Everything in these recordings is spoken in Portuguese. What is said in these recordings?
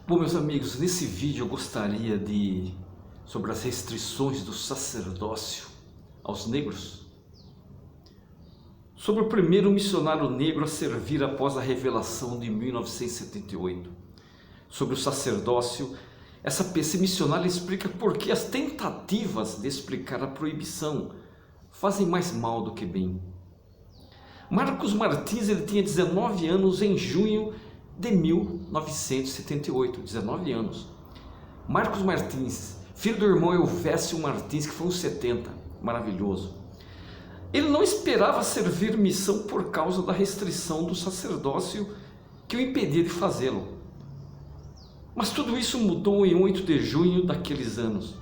Bom, meus amigos, nesse vídeo eu gostaria sobre as restrições do sacerdócio aos negros, sobre o primeiro missionário negro a servir após a revelação de 1978, sobre o sacerdócio. Esse missionário explica por que as tentativas de explicar a proibição fazem mais mal do que bem. Marcos Martins, ele tinha 19 anos em junho de 1978, 19 anos. Marcos Martins, filho do irmão Elvésio Martins, que foi um 70, maravilhoso. Ele não esperava servir missão por causa da restrição do sacerdócio que o impedia de fazê-lo. Mas tudo isso mudou em 8 de junho daqueles anos,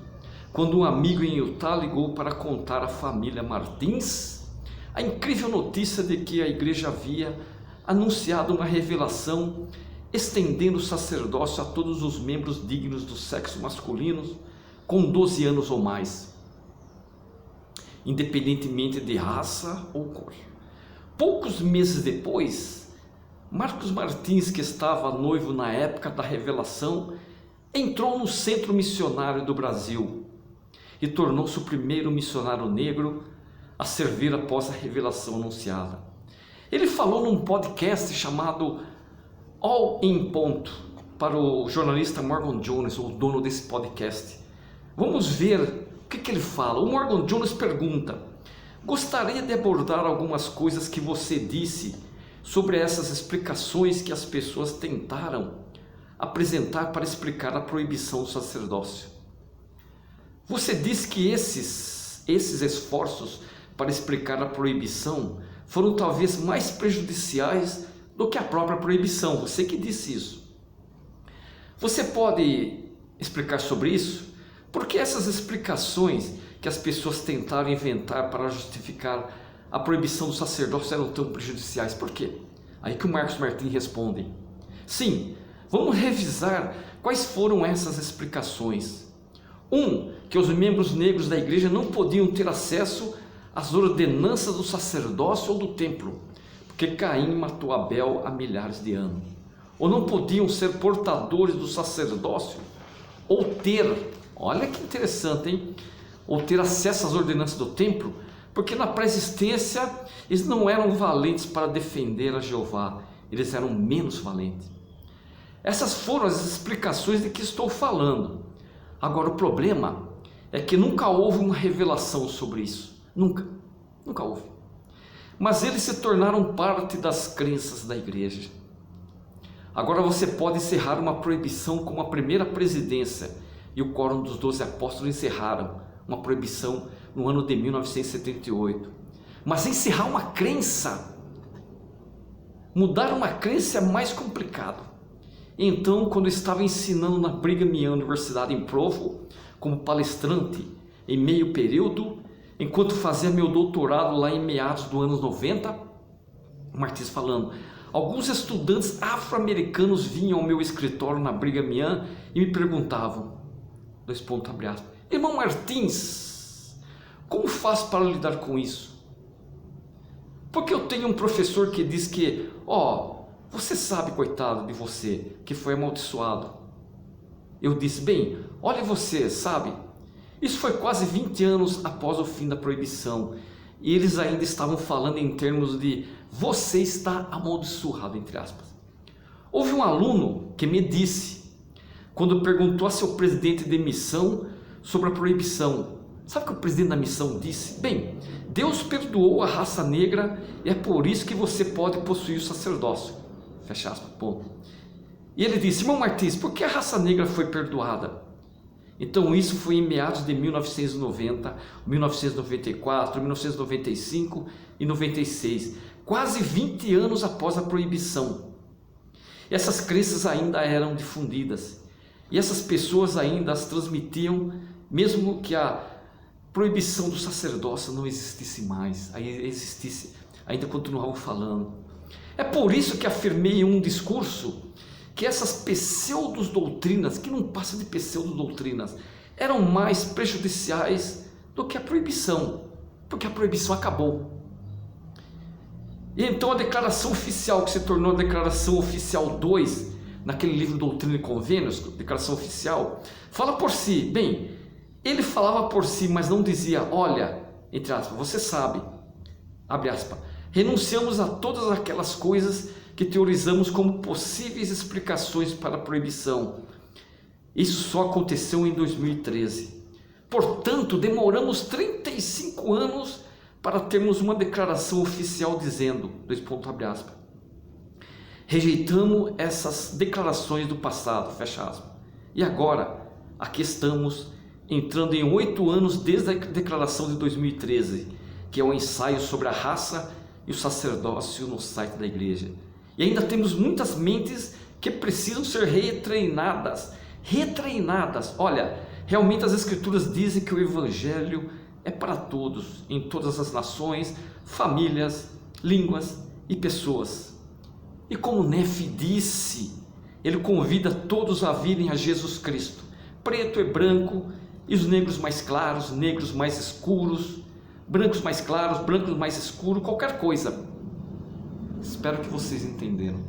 quando um amigo em Utah ligou para contar à família Martins a incrível notícia de que a igreja havia anunciado uma revelação estendendo o sacerdócio a todos os membros dignos do sexo masculino com 12 anos ou mais, independentemente de raça ou cor. Poucos meses depois, Marcos Martins, que estava noivo na época da revelação, entrou no Centro Missionário do Brasil e tornou-se o primeiro missionário negro a servir após a revelação anunciada. Ele falou num podcast chamado All in Ponto para o jornalista Morgan Jones, o dono desse podcast. Vamos ver o que ele fala. O Morgan Jones pergunta: gostaria de abordar algumas coisas que você disse sobre essas explicações que as pessoas tentaram apresentar para explicar a proibição do sacerdócio. Você disse que esses esforços para explicar a proibição foram talvez mais prejudiciais do que a própria proibição. Você que disse isso. Você pode explicar sobre isso? Porque essas explicações que as pessoas tentaram inventar para justificar a proibição do sacerdócio eram tão prejudiciais? Por quê? Aí que o Marcos Martins responde: sim, vamos revisar quais foram essas explicações. Que os membros negros da igreja não podiam ter acesso às ordenanças do sacerdócio ou do templo, porque Caim matou Abel há milhares de anos. Ou não podiam ser portadores do sacerdócio, ou ter, olha que interessante, hein? Ou ter acesso às ordenanças do templo, porque na pré-existência eles não eram valentes para defender a Jeová, eles eram menos valentes. Essas foram as explicações de que estou falando. Agora, o problema é que nunca houve uma revelação sobre isso. Nunca houve. Mas eles se tornaram parte das crenças da igreja. Agora você pode encerrar uma proibição como a primeira presidência e o Quórum dos 12 Apóstolos encerraram uma proibição no ano de 1978. Mas encerrar uma crença, mudar uma crença é mais complicado. Então, quando eu estava ensinando na Brigham Young Universidade em Provo, como palestrante em meio período, enquanto fazia meu doutorado lá em meados dos anos 90, Martins falando, alguns estudantes afro-americanos vinham ao meu escritório na Brigham Young e me perguntavam, irmão Martins, como faz para lidar com isso? Porque eu tenho um professor que diz que, você sabe, coitado de você, que foi amaldiçoado. Eu disse, bem, olha você, sabe, isso foi quase 20 anos após o fim da proibição, e eles ainda estavam falando em termos de você está amaldiçoado, entre aspas. Houve um aluno que me disse, quando perguntou a seu presidente de missão sobre a proibição, sabe o que o presidente da missão disse? Bem, Deus perdoou a raça negra e é por isso que você pode possuir o sacerdócio. Fecha aspas, ponto. E ele disse, irmão Martins, por que a raça negra foi perdoada? Então isso foi em meados de 1990, 1994, 1995 e 96, quase 20 anos após a proibição. Essas crenças ainda eram difundidas e essas pessoas ainda as transmitiam, mesmo que a proibição do sacerdócio não existisse mais, ainda continuavam falando. É por isso que afirmei em um discurso que essas pseudo-doutrinas, que não passa de pseudo-doutrinas, eram mais prejudiciais do que a proibição, porque a proibição acabou. E então a declaração oficial, que se tornou a declaração oficial 2, naquele livro Doutrina e Convênios, Declaração Oficial, fala por si. Bem, ele falava por si, mas não dizia, olha, entre aspas, você sabe, abre aspas, renunciamos a todas aquelas coisas que teorizamos como possíveis explicações para a proibição. Isso só aconteceu em 2013. Portanto, demoramos 35 anos para termos uma declaração oficial dizendo, abre aspas, rejeitamos essas declarações do passado, fecha aspas. E agora, aqui estamos, entrando em 8 anos desde a declaração de 2013, que é um ensaio sobre a raça e o sacerdócio no site da igreja. E ainda temos muitas mentes que precisam ser retreinadas. Olha, realmente as escrituras dizem que o evangelho é para todos, em todas as nações, famílias, línguas e pessoas. E como Nefe disse, ele convida todos a virem a Jesus Cristo, preto e branco, e os negros mais claros, negros mais escuros, brancos mais claros, brancos mais escuros, qualquer coisa. Espero que vocês entenderam.